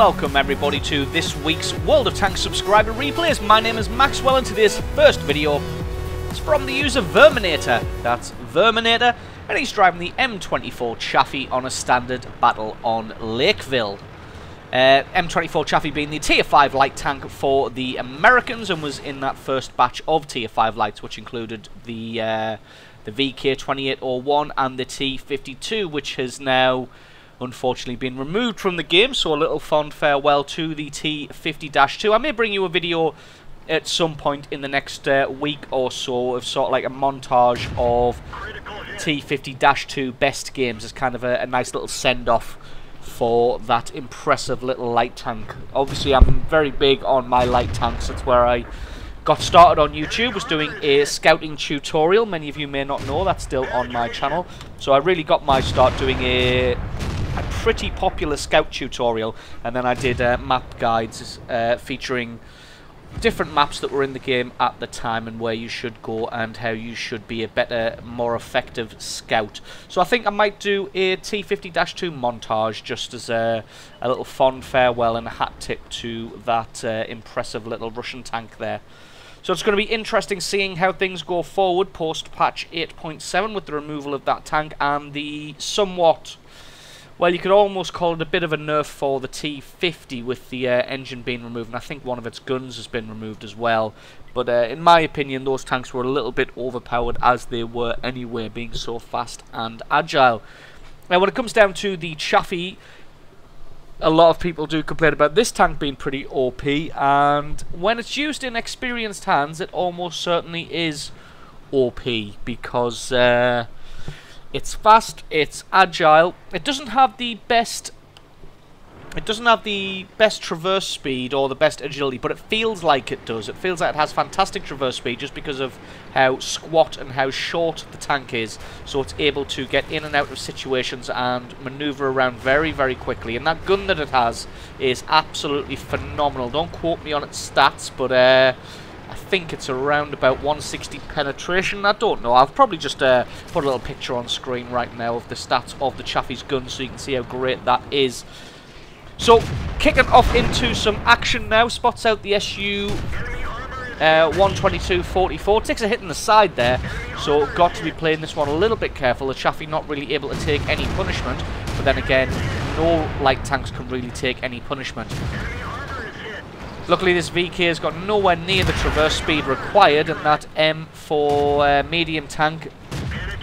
welcome everybody to this week's World of Tanks subscriber replays. My name is Maxwell and today's first video is from the user Verminator. That's Verminator, and he's driving the M24 Chaffee on a standard battle on Lakeville. M24 Chaffee being the Tier 5 light tank for the Americans, and was in that first batch of Tier 5 lights, which included the VK2801 and the T52, which has now unfortunately been removed from the game, so a little fond farewell to the T50-2. I may bring you a video at some point in the next week or so of sort of like a montage of T50-2 best games as kind of a nice little send-off for that impressive little light tank. Obviously I'm very big on my light tanks. That's where I got started on YouTube, was doing a scouting tutorial. Many of you may not know that's still on my channel. So I really got my start doing a pretty popular scout tutorial, and then I did map guides featuring different maps that were in the game at the time and where you should go and how you should be a better, more effective scout. So I think I might do a T50-2 montage just as a little fond farewell and a hat tip to that impressive little Russian tank there. So it's going to be interesting seeing how things go forward post patch 8.7 with the removal of that tank and the somewhat, well, you could almost call it a bit of a nerf for the T50 with the engine being removed, and I think one of its guns has been removed as well. But in my opinion, those tanks were a little bit overpowered as they were anyway, being so fast and agile. Now, when it comes down to the Chaffee, a lot of people do complain about this tank being pretty OP, and when it's used in experienced hands, it almost certainly is OP, because it's fast, it's agile. It doesn't have the best traverse speed or the best agility, but it feels like it does. It feels like it has fantastic traverse speed just because of how squat and how short the tank is. So it's able to get in and out of situations and maneuver around very, very quickly. And that gun that it has is absolutely phenomenal. Don't quote me on its stats, but I think it's around about 160 penetration. I don't know. I'll probably just put a little picture on screen right now of the stats of the Chaffee's gun so you can see how great that is. So, kicking off into some action now. Spots out the SU 122-44. Takes a hit in the side there, so got to be playing this one a little bit careful. The Chaffee not really able to take any punishment, but then again, no light tanks can really take any punishment. Luckily, this VK has got nowhere near the traverse speed required, and that M4 medium tank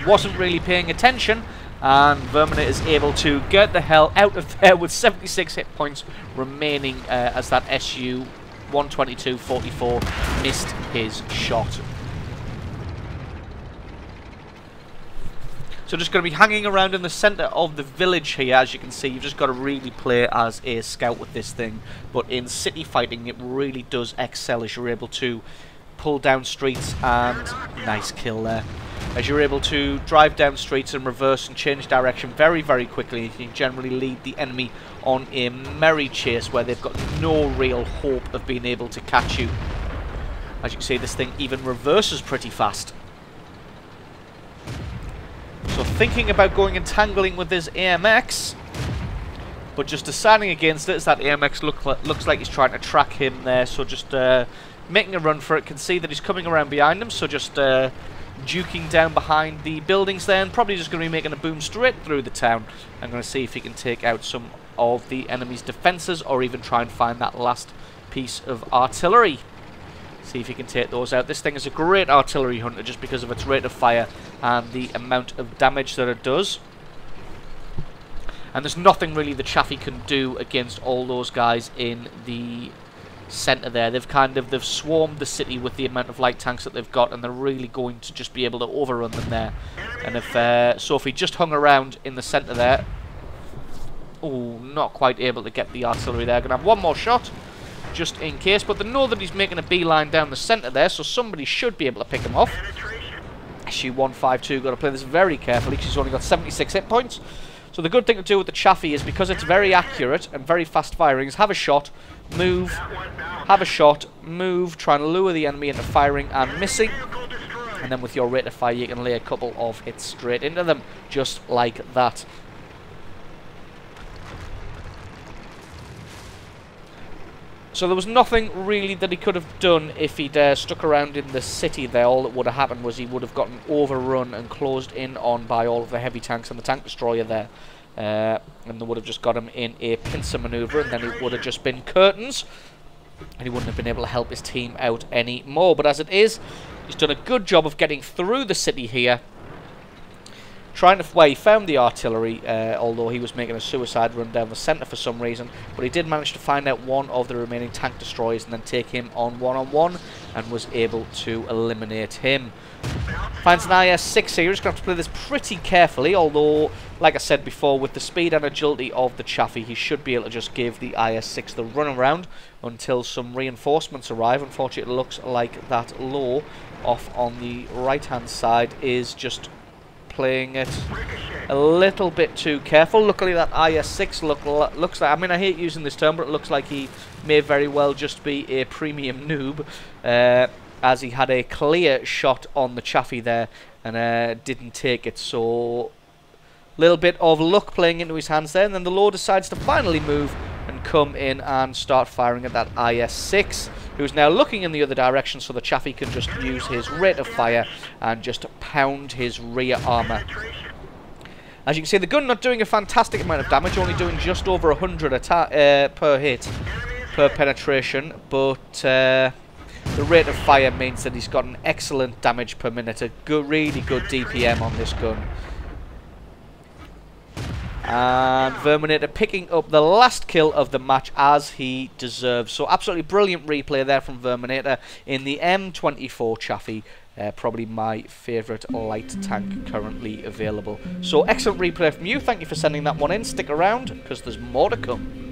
wasn't really paying attention, and Verminator is able to get the hell out of there with 76 hit points remaining as that SU 122-44 missed his shot. So just going to be hanging around in the centre of the village here. As you can see, you've just got to really play as a scout with this thing. But in city fighting, it really does excel as you're able to pull down streets, and nice kill there. As you're able to drive down streets and reverse and change direction very, very quickly. You can generally lead the enemy on a merry chase where they've got no real hope of being able to catch you. As you can see, this thing even reverses pretty fast. So thinking about going and tangling with his AMX, but just deciding against it, as that AMX looks like he's trying to track him there. So just making a run for it. Can see that he's coming around behind him, so just duking down behind the buildings there, and probably just going to be making a boom straight through the town. I'm going to see if he can take out some of the enemy's defences, or even try and find that last piece of artillery. See if he can take those out. This thing is a great artillery hunter just because of its rate of fire and the amount of damage that it does. And there's nothing really the Chaffee can do against all those guys in the centre there. They've swarmed the city with the amount of light tanks that they've got, and they're really going to just be able to overrun them there. And if he just hung around in the centre there, oh, not quite able to get the artillery there. Gonna have one more shot just in case, but they know that he's making a beeline down the centre there, so somebody should be able to pick him off. SU-152 got to play this very carefully. She's only got 76 hit points. So the good thing to do with the Chaffee is, because it's very accurate and very fast firing, is have a shot, move, have a shot, move, try and lure the enemy into firing and missing. And then with your rate of fire, you can lay a couple of hits straight into them, just like that. So there was nothing really that he could have done if he'd stuck around in the city there. All that would have happened was he would have gotten overrun and closed in on by all of the heavy tanks and the tank destroyer there. And they would have just got him in a pincer maneuver, and then it would have just been curtains, and he wouldn't have been able to help his team out anymore. But as it is, he's done a good job of getting through the city here. He found the artillery, although he was making a suicide run down the centre for some reason. But he did manage to find out one of the remaining tank destroyers and then take him on one-on-one, and was able to eliminate him. Finds an IS-6 here. He's going to have to play this pretty carefully, although, like I said before, with the speed and agility of the Chaffee, he should be able to just give the IS-6 the runaround until some reinforcements arrive. Unfortunately, it looks like that low off on the right-hand side is just playing it a little bit too careful. Luckily, that IS-6 looks like, I mean, I hate using this term, but it looks like he may very well just be a premium noob, as he had a clear shot on the Chaffee there and didn't take it. So, little bit of luck playing into his hands there, and then the Lord decides to finally move and come in and start firing at that IS-6, who's now looking in the other direction, so the Chaffee can just use his rate of fire and just pound his rear armour. As you can see, the gun not doing a fantastic amount of damage, only doing just over 100 per hit, per penetration, but the rate of fire means that he's got an excellent damage per minute, a good, really good DPM on this gun. And Verminator picking up the last kill of the match as he deserves. So absolutely brilliant replay there from Verminator in the M24 Chaffee. Probably my favourite light tank currently available. So excellent replay from you. Thank you for sending that one in. Stick around because there's more to come.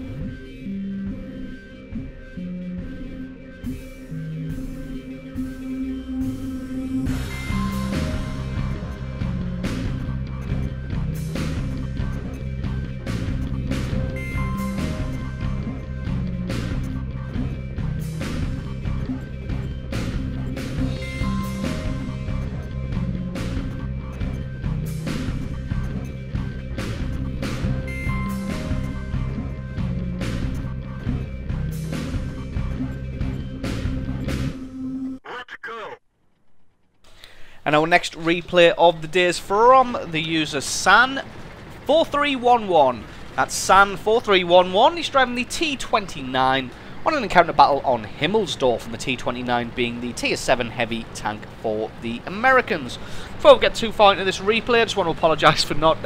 And our next replay of the day is from the user San4311. That's San4311. He's driving the T29 on an encounter battle on Himmelsdorf, and the T29 being the Tier 7 heavy tank for the Americans. Before we get too far into this replay, I just want to apologise for not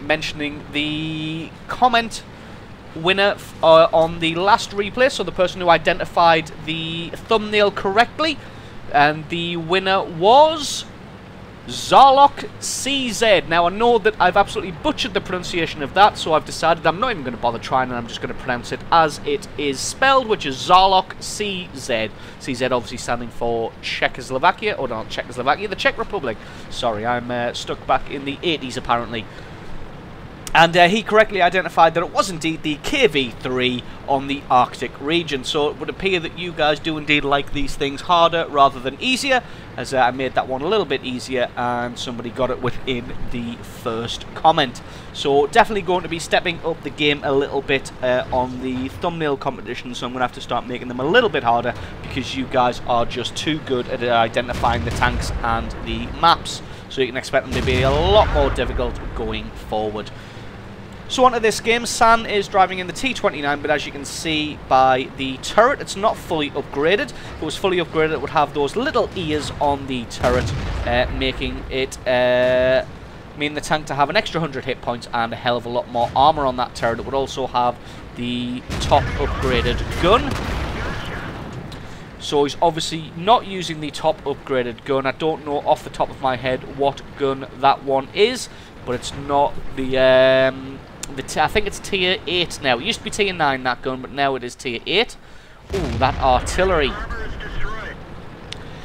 mentioning the comment winner on the last replay, so the person who identified the thumbnail correctly. And the winner was Zarlok CZ. Now, I know that I've absolutely butchered the pronunciation of that, so I've decided I'm not even going to bother trying, and I'm just going to pronounce it as it is spelled, which is Zarlok CZ. CZ obviously standing for Czechoslovakia, or not Czechoslovakia, the Czech Republic. Sorry, I'm stuck back in the 80s apparently. And he correctly identified that it was indeed the KV-3 on the Arctic region. So it would appear that you guys do indeed like these things harder rather than easier, as I made that one a little bit easier and somebody got it within the first comment. So definitely going to be stepping up the game a little bit on the thumbnail competition, so I'm going to have to start making them a little bit harder because you guys are just too good at identifying the tanks and the maps. So you can expect them to be a lot more difficult going forward. So onto this game. San is driving in the T29, but as you can see by the turret, it's not fully upgraded. If it was fully upgraded, it would have those little ears on the turret, making it mean the tank to have an extra 100 hit points and a hell of a lot more armor on that turret. It would also have the top upgraded gun. So he's obviously not using the top upgraded gun. I don't know off the top of my head what gun that one is, but it's not the I think it's tier 8 now. It used to be tier 9, that gun, but now it is tier 8. Ooh, that artillery.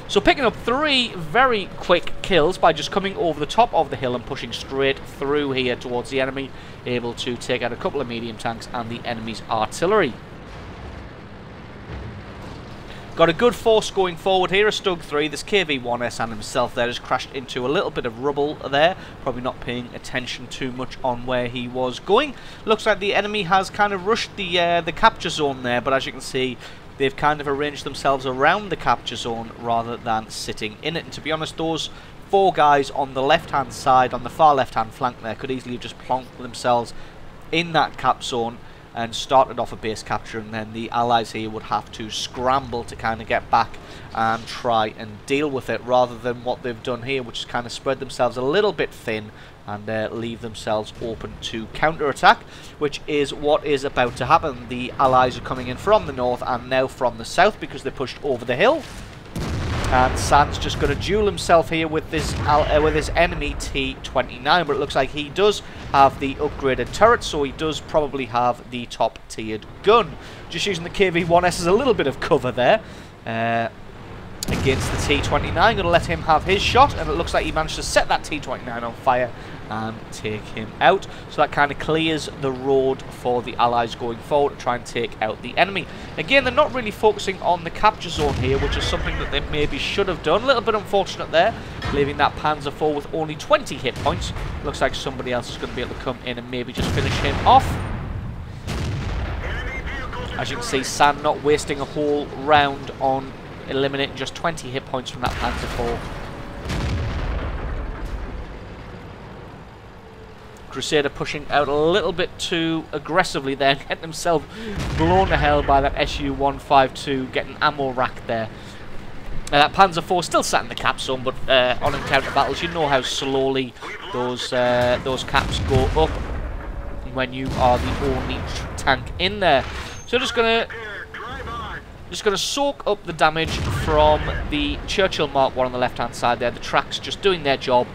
So picking up 3 very quick kills by just coming over the top of the hill and pushing straight through here towards the enemy, able to take out a couple of medium tanks and the enemy's artillery. Got a good force going forward here, a Stug 3. This KV-1S and himself there has crashed into a little bit of rubble there. Probably not paying attention too much on where he was going. Looks like the enemy has kind of rushed the capture zone there, but as you can see, they've kind of arranged themselves around the capture zone rather than sitting in it. And to be honest, those 4 guys on the left-hand side, on the far left-hand flank there, could easily have just plonked themselves in that cap zone and started off a base capture, and then the allies here would have to scramble to kind of get back and try and deal with it, rather than what they've done here, which is kind of spread themselves a little bit thin and leave themselves open to counter-attack, which is what is about to happen. The allies are coming in from the north and now from the south because they pushed over the hill. And San's just going to duel himself here with this enemy T-29, but it looks like he does have the upgraded turret, so he does probably have the top-tiered gun. Just using the KV-1S as a little bit of cover there against the T-29. Going to let him have his shot, and it looks like he managed to set that T-29 on fire and take him out. So that kind of clears the road for the allies going forward to try and take out the enemy. Again, they're not really focusing on the capture zone here, which is something that they maybe should have done. A little bit unfortunate there, leaving that Panzer IV with only 20 hit points. Looks like somebody else is going to be able to come in and maybe just finish him off. As you can see, San not wasting a whole round on eliminating just 20 hit points from that Panzer IV. Crusader pushing out a little bit too aggressively there, getting himself blown to hell by that Su-152, getting ammo racked there. That Panzer IV still sat in the cap zone, but on encounter battles, you know how slowly those caps go up when you are the only tank in there. So just gonna soak up the damage from the Churchill Mark 1 on the left-hand side there. The tracks just doing their job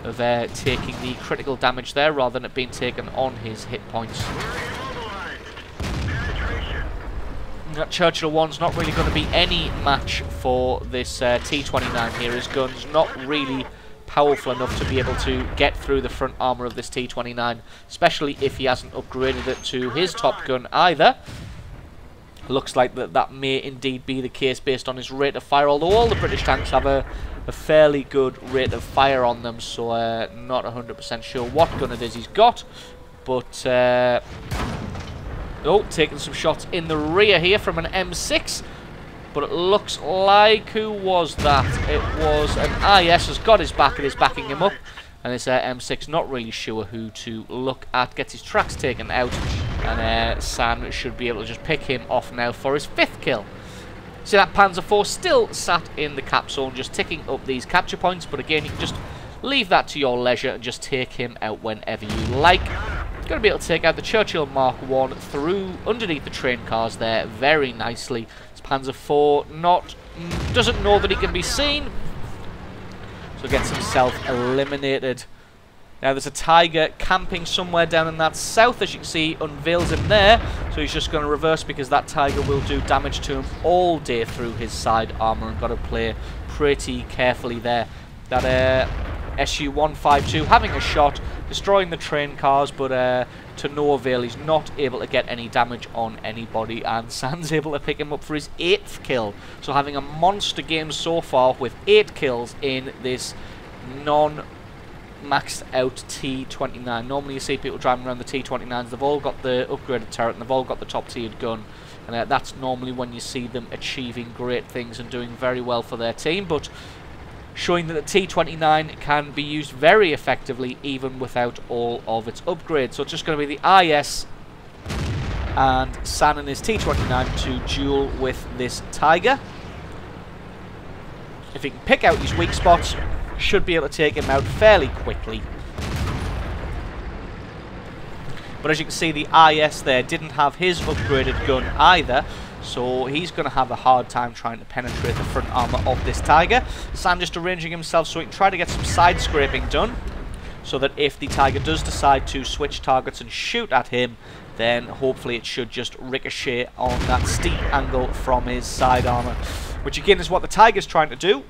of taking the critical damage there rather than it being taken on his hit points. That Churchill 1's not really going to be any match for this T-29 here. His gun's not really powerful enough to be able to get through the front armour of this T-29, especially if he hasn't upgraded it to his top gun either. Looks like that may indeed be the case based on his rate of fire, although all the British tanks have a fairly good rate of fire on them, so not 100% sure what gun it is he's got. But oh, taking some shots in the rear here from an M6, but it looks like, who was that? It was an IS has got his back and is backing him up, and this M6 not really sure who to look at. Gets his tracks taken out, and San should be able to just pick him off now for his 5th kill. See, that Panzer IV still sat in the cap zone, just ticking up these capture points, but again, you can just leave that to your leisure and just take him out whenever you like. Going to be able to take out the Churchill Mark 1 through underneath the train cars there very nicely. This Panzer IV doesn't know that he can be seen, so gets himself eliminated. Now there's a Tiger camping somewhere down in that south, as you can see, unveils him there. So he's just going to reverse because that Tiger will do damage to him all day through his side armour, and got to play pretty carefully there. That Su-152 having a shot, destroying the train cars, but to no avail. He's not able to get any damage on anybody, and San's able to pick him up for his 8th kill. So having a monster game so far with 8 kills in this maxed out T-29. Normally you see people driving around the T-29s, they've all got the upgraded turret and they've all got the top tiered gun, and that's normally when you see them achieving great things and doing very well for their team, but showing that the T-29 can be used very effectively even without all of its upgrades. So it's just going to be the IS and San and his T-29 to duel with this Tiger. If he can pick out his weak spots, should be able to take him out fairly quickly. But as you can see, the IS there didn't have his upgraded gun either, so he's going to have a hard time trying to penetrate the front armour of this Tiger. Sam just arranging himself so he can try to get some side scraping done, so that if the Tiger does decide to switch targets and shoot at him, then hopefully it should just ricochet on that steep angle from his side armour, which again is what the Tiger's trying to do.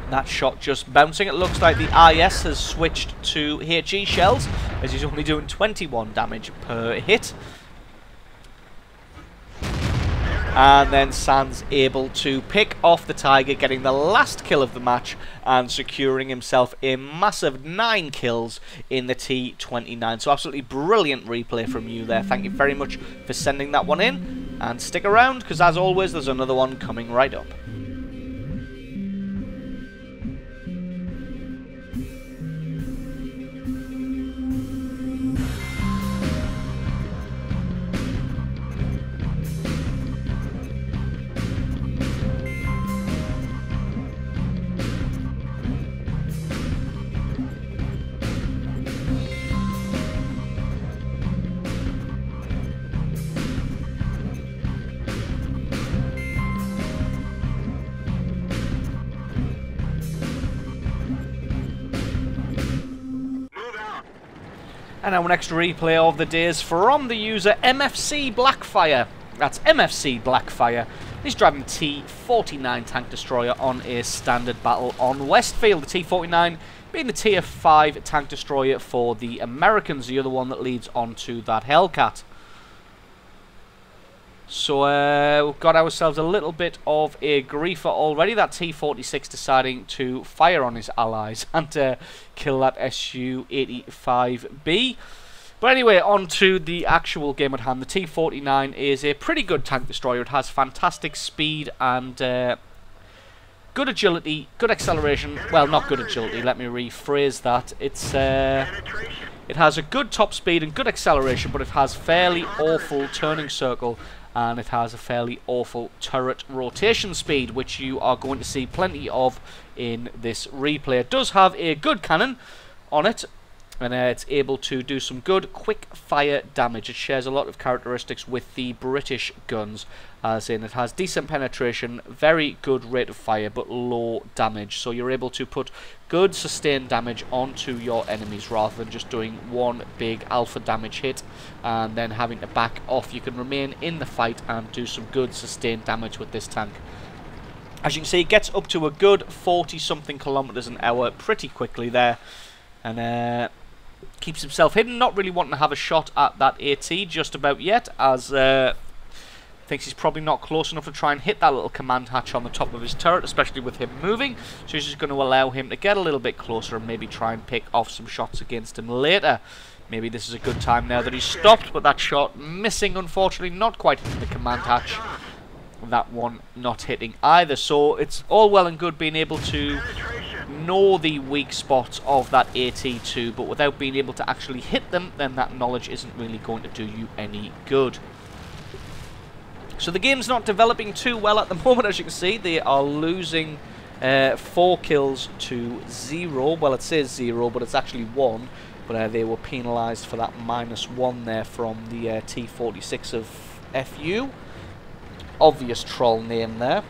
That shot just bouncing. It looks like the IS has switched to HE shells, as he's only doing 21 damage per hit. And then Sans able to pick off the Tiger, getting the last kill of the match and securing himself a massive 9 kills in the T29. So absolutely brilliant replay from you there. Thank you very much for sending that one in. And stick around, because as always, there's another one coming right up. And now an extra replay of the day is from the user MFC Blackfire. That's MFC Blackfire. He's driving T49 tank destroyer on a standard battle on Westfield. The T49 being the tier 5 tank destroyer for the Americans, the other one that leads onto that Hellcat. So we've got ourselves a little bit of a griefer already. That T46 deciding to fire on his allies and kill that Su-85B. But anyway, on to the actual game at hand. The T49 is a pretty good tank destroyer. It has fantastic speed and good agility, good acceleration. Well, not good agility, let me rephrase that. It has a good top speed and good acceleration, but it has fairly awful turning circle, and it has a fairly awful turret rotation speed, which you are going to see plenty of in this replay. It does have a good cannon on it, and it's able to do some good quick fire damage. It shares a lot of characteristics with the British guns, as in it has decent penetration, very good rate of fire, but low damage. So you're able to put good sustained damage onto your enemies rather than just doing one big alpha damage hit and then having to back off. You can remain in the fight and do some good sustained damage with this tank. As you can see, it gets up to a good 40 something kilometers an hour pretty quickly there, and keeps himself hidden, not really wanting to have a shot at that AT just about yet, as thinks he's probably not close enough to try and hit that little command hatch on the top of his turret, especially with him moving. So he's just going to allow him to get a little bit closer and maybe try and pick off some shots against him later. Maybe this is a good time now that he's stopped, but that shot missing, unfortunately, not quite hitting the command hatch. That one not hitting either. So it's all well and good being able to know the weak spots of that AT2, but without being able to actually hit them, then that knowledge isn't really going to do you any good. So the game's not developing too well at the moment. As you can see, they are losing 4 kills to 0. Well, it says 0, but it's actually 1. But they were penalised for that -1 there from the T46 of FU. Obvious troll name there.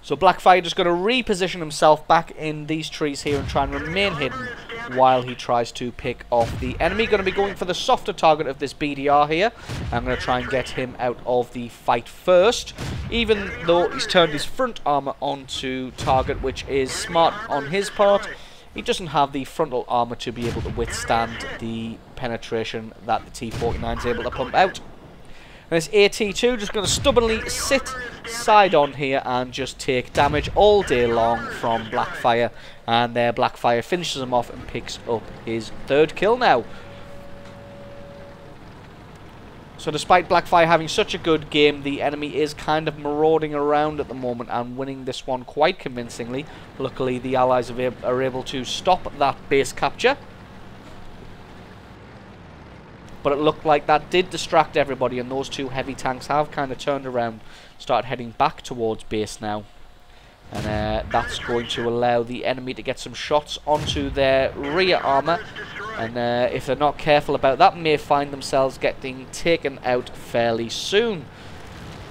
So Blackfire just going to reposition himself back in these trees here and try and remain hidden while he tries to pick off the enemy. Going to be going for the softer target of this BDR here. I'm going to try and get him out of the fight first, even though he's turned his front armor onto target, which is smart on his part. He doesn't have the frontal armor to be able to withstand the penetration that the T49 is able to pump out. And this AT2 just going to stubbornly sit side on here and just take damage all day long from Blackfire. And there Blackfire finishes him off and picks up his 3rd kill now. So despite Blackfire having such a good game, the enemy is kind of marauding around at the moment and winning this one quite convincingly. Luckily the allies are able to stop that base capture. But it looked like that did distract everybody, and those 2 heavy tanks have kind of turned around, started heading back towards base now. And that's going to allow the enemy to get some shots onto their rear armor. And if they're not careful about that, may find themselves getting taken out fairly soon.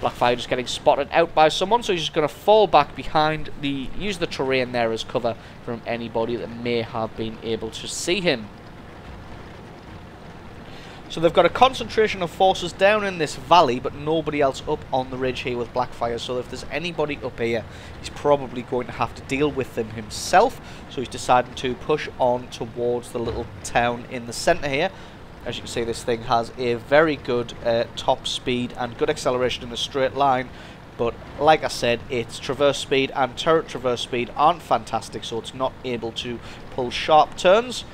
Blackfire just getting spotted out by someone, so he's just going to fall back behind, use the terrain there as cover from anybody that may have been able to see him. So they've got a concentration of forces down in this valley, but nobody else up on the ridge here with Blackfire. So if there's anybody up here, he's probably going to have to deal with them himself. So he's decided to push on towards the little town in the centre here. As you can see, this thing has a very good top speed and good acceleration in a straight line. But like I said, its traverse speed and turret traverse speed aren't fantastic, so it's not able to pull sharp turns.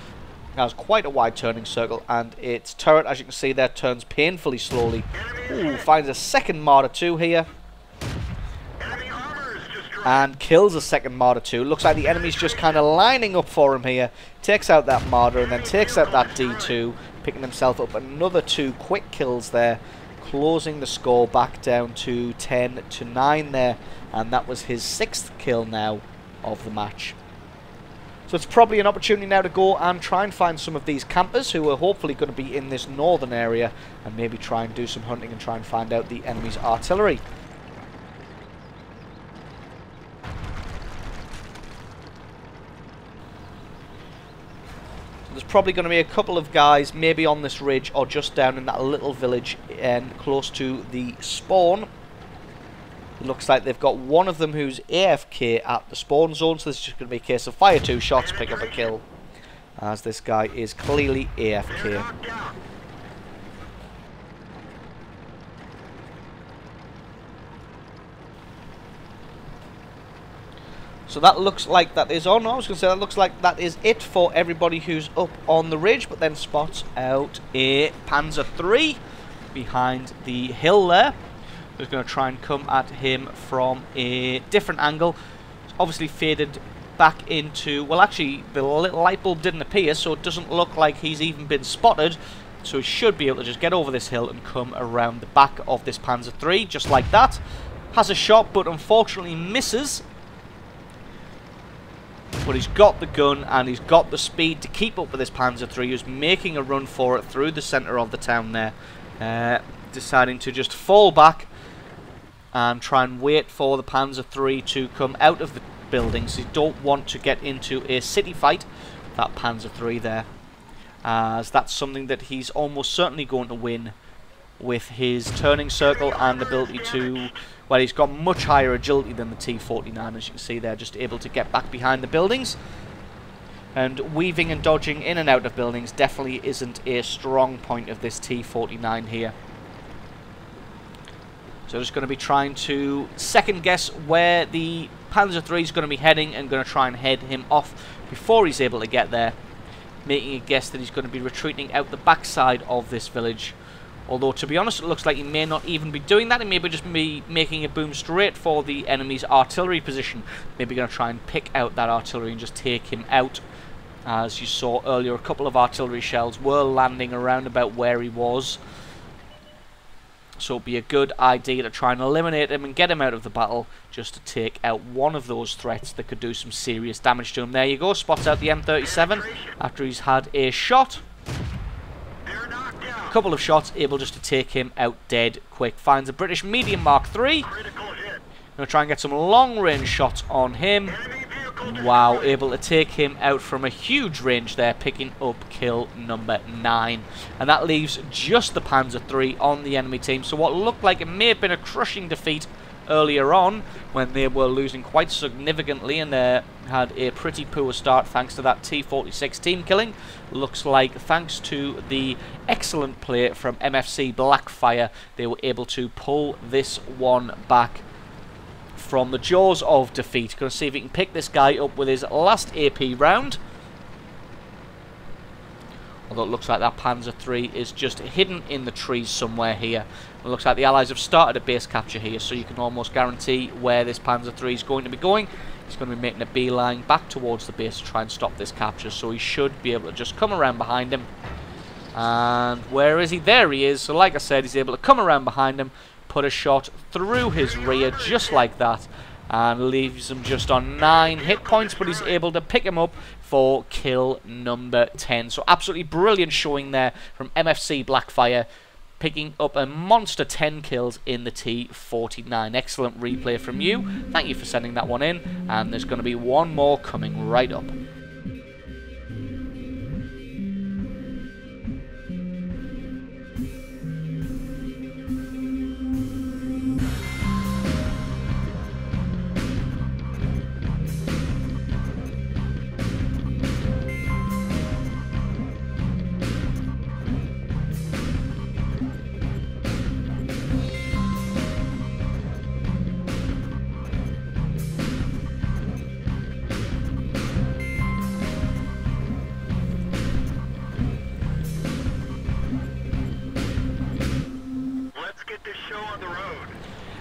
It has quite a wide turning circle, and its turret, as you can see there, turns painfully slowly. Ooh, finds a second Marder 2 here. And kills a second Marder 2. Looks like the enemy's just kind of lining up for him here. Takes out that Marder and then takes out that D2, picking himself up another 2 quick kills there, closing the score back down to 10-9 there. And that was his 6th kill now of the match. So it's probably an opportunity now to go and try and find some of these campers who are hopefully going to be in this northern area, and maybe try and do some hunting and try and find out the enemy's artillery. There's probably going to be a couple of guys maybe on this ridge or just down in that little village close to the spawn. It looks like they've got one of them who's AFK at the spawn zone, so this is just going to be a case of fire 2 shots, pick up a kill, as this guy is clearly AFK. So that looks like that is... Oh no, I was going to say that looks like that is it for everybody who's up on the ridge, but then spots out a Panzer III behind the hill there. Who's going to try and come at him from a different angle. It's obviously faded back into... Well, actually, the little light bulb didn't appear, so it doesn't look like he's even been spotted. So he should be able to just get over this hill and come around the back of this Panzer III, just like that. Has a shot, but unfortunately misses. But he's got the gun and he's got the speed to keep up with this Panzer III, who's making a run for it through the centre of the town there. Deciding to just fall back and try and wait for the Panzer III to come out of the buildings. You don't want to get into a city fight with that Panzer III there, as that's something that he's almost certainly going to win with his turning circle and ability to... Well, he's got much higher agility than the T-49, as you can see there, just able to get back behind the buildings. And weaving and dodging in and out of buildings definitely isn't a strong point of this T-49 here. So just going to be trying to second guess where the Panzer III is going to be heading, and going to try and head him off before he's able to get there. Making a guess that he's going to be retreating out the backside of this village. Although, to be honest, it looks like he may not even be doing that. He may just be making a boom straight for the enemy's artillery position. Maybe going to try and pick out that artillery and just take him out. As you saw earlier, a couple of artillery shells were landing around about where he was. So it'd be a good idea to try and eliminate him and get him out of the battle, just to take out one of those threats that could do some serious damage to him. There you go, spots out the M37 after he's had a shot. A couple of shots, able just to take him out dead quick. Finds a British medium Mark III. Going to try and get some long range shots on him. Wow, able to take him out from a huge range there, picking up kill number 9. And that leaves just the Panzer III on the enemy team. So what looked like it may have been a crushing defeat earlier on, when they were losing quite significantly and had a pretty poor start thanks to that T-46 team killing, looks like thanks to the excellent play from MFC Blackfire, they were able to pull this one back from the jaws of defeat. Going to see if he can pick this guy up with his last AP round. Although it looks like that Panzer III is just hidden in the trees somewhere here. It looks like the Allies have started a base capture here, so you can almost guarantee where this Panzer III is going to be going. He's going to be making a beeline back towards the base to try and stop this capture, so he should be able to just come around behind him. And where is he? There he is. So like I said, he's able to come around behind him, put a shot through his rear just like that, and leaves him just on 9 hit points, but he's able to pick him up for kill number 10. So absolutely brilliant showing there from MFC Blackfire, picking up a monster 10 kills in the T-49. Excellent replay from you. Thank you for sending that one in, and there's going to be one more coming right up.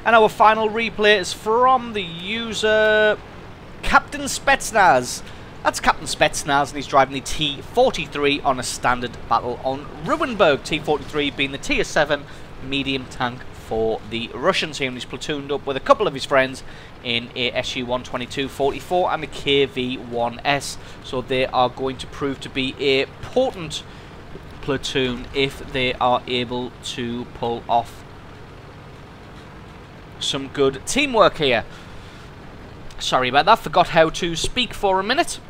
And our final replay is from the user Captain Spetsnaz. That's Captain Spetsnaz, and he's driving the T-43 on a standard battle on Ruinberg. T-43 being the Tier 7 medium tank for the Russians here, and he's platooned up with a couple of his friends in a Su-122-44 and a KV-1S. So they are going to prove to be a potent platoon if they are able to pull off some good teamwork here. Sorry about that, forgot how to speak for a minute.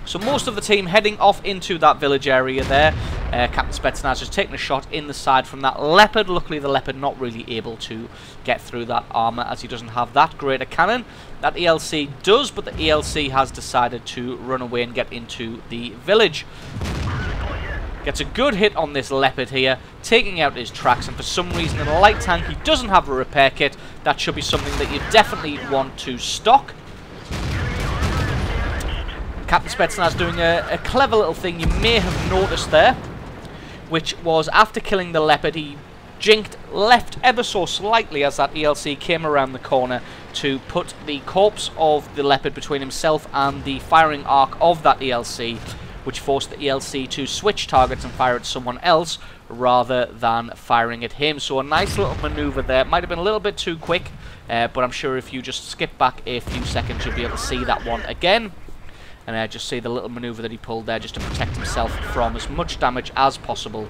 So most of the team heading off into that village area there. Captain Spetsnaz has taken a shot in the side from that Leopard. Luckily the Leopard not really able to get through that armour as he doesn't have that great a cannon. That ELC does, but the ELC has decided to run away and get into the village. Gets a good hit on this Leopard here, taking out his tracks, and for some reason in a light tank he doesn't have a repair kit. That should be something that you definitely want to stock. Captain Spetsnaz doing a clever little thing you may have noticed there, which was after killing the Leopard he jinked left ever so slightly as that ELC came around the corner to put the corpse of the Leopard between himself and the firing arc of that ELC, which forced the ELC to switch targets and fire at someone else rather than firing at him. So a nice little maneuver there. Might have been a little bit too quick, but I'm sure if you just skip back a few seconds you'll be able to see that one again. And just see the little maneuver that he pulled there just to protect himself from as much damage as possible.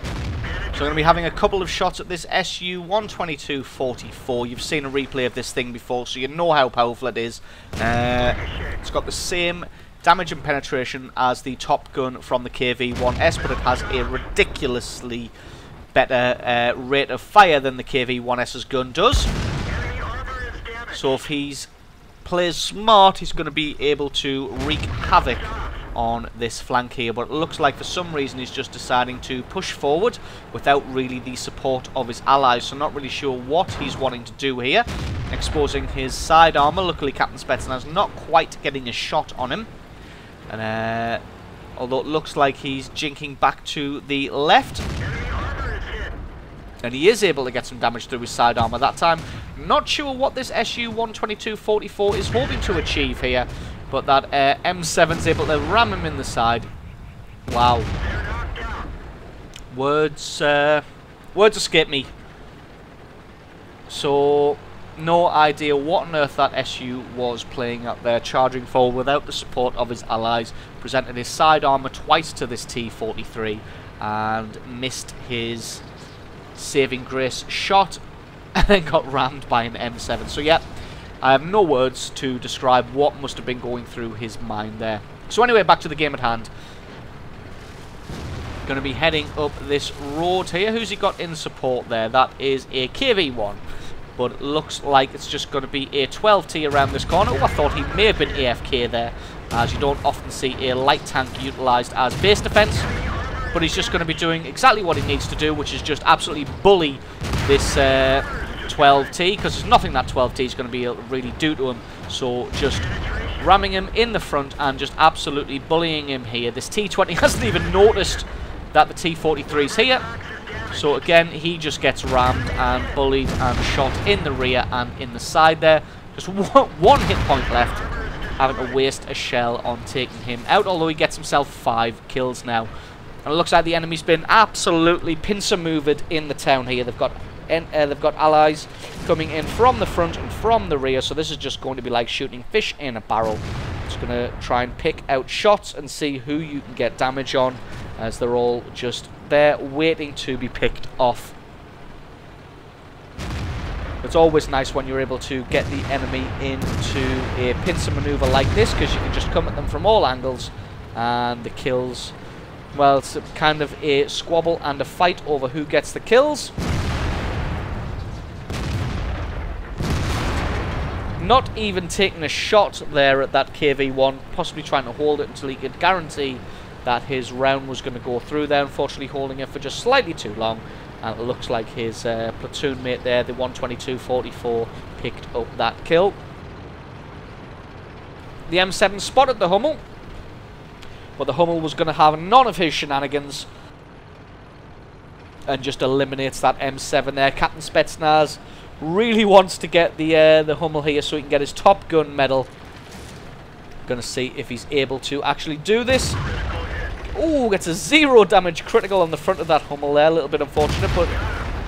So we're going to be having a couple of shots at this Su-122-44. You've seen a replay of this thing before, so you know how powerful it is. It's got the same damage and penetration as the top gun from the KV-1S, but it has a ridiculously better rate of fire than the KV-1S's gun does. So if he plays smart, he's going to be able to wreak havoc on this flank here. But it looks like for some reason he's just deciding to push forward without really the support of his allies. So not really sure what he's wanting to do here. Exposing his side armour. Luckily Captain Spetsnaz not quite getting a shot on him. And although it looks like he's jinking back to the left. And he is able to get some damage through his side armour that time. Not sure what this Su-122-44 is hoping to achieve here, but that M7's able to ram him in the side. Wow. Words escape me. So, no idea what on earth that SU was playing up there, charging forward without the support of his allies. Presented his side armour twice to this T-43 and missed his saving grace shot and then got rammed by an M7. So yeah, I have no words to describe what must have been going through his mind there. So anyway, back to the game at hand. Going to be heading up this road here. Who's he got in support there? That is a KV-1. But it looks like it's just going to be a 12T around this corner. Oh, I thought he may have been AFK there, as you don't often see a light tank utilised as base defence. But he's just going to be doing exactly what he needs to do, which is just absolutely bully this 12T, because there's nothing that 12T is going to be able to really do to him. So just ramming him in the front and just absolutely bullying him here. This T-20 hasn't even noticed that the T-43 is here. So again, he just gets rammed and bullied and shot in the rear and in the side there. Just one hit point left, having to waste a shell on taking him out, although he gets himself 5 kills now. And it looks like the enemy's been absolutely pincer-moved in the town here. They've got allies coming in from the front and from the rear, so this is just going to be like shooting fish in a barrel. Just going to try and pick out shots and see who you can get damage on, as they're all just there waiting to be picked off. It's always nice when you're able to get the enemy into a pincer maneuver like this, because you can just come at them from all angles, and the kills, well, it's kind of a squabble and a fight over who gets the kills. Not even taking a shot there at that KV-1, possibly trying to hold it until he could guarantee that his round was going to go through there. Unfortunately holding it for just slightly too long, and it looks like his platoon mate there, the 122-44, picked up that kill. The M7 spotted the Hummel, but the Hummel was going to have none of his shenanigans. and just eliminates that M7 there. Captain Spetsnaz really wants to get the Hummel here so he can get his Top Gun medal. Gonna see if he's able to actually do this. Ooh, gets a 0 damage critical on the front of that Hummel there. A little bit unfortunate, but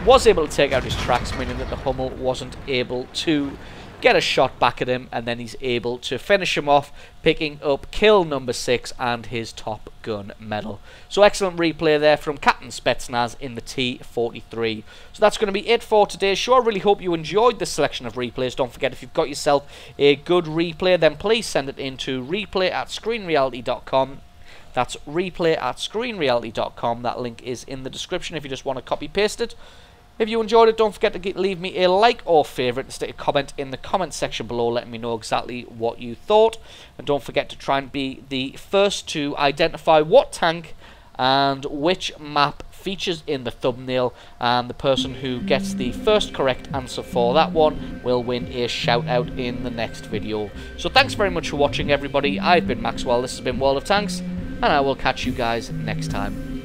was able to take out his tracks, meaning that the Hummel wasn't able to get a shot back at him, and then he's able to finish him off, picking up kill number 6 and his Top Gun medal. So excellent replay there from Captain Spetsnaz in the T-43. So that's going to be it for today's show. I really hope you enjoyed this selection of replays. Don't forget, if you've got yourself a good replay, then please send it in to replay@screenreality.com. That's replay@screenreality.com. That link is in the description if you just want to copy paste it. If you enjoyed it, don't forget to leave me a like or favourite and stick a comment in the comment section below letting me know exactly what you thought. And don't forget to try and be the first to identify what tank and which map features in the thumbnail, and the person who gets the first correct answer for that one will win a shout out in the next video. So thanks very much for watching, everybody. I've been Maxwell, this has been World of Tanks, and I will catch you guys next time.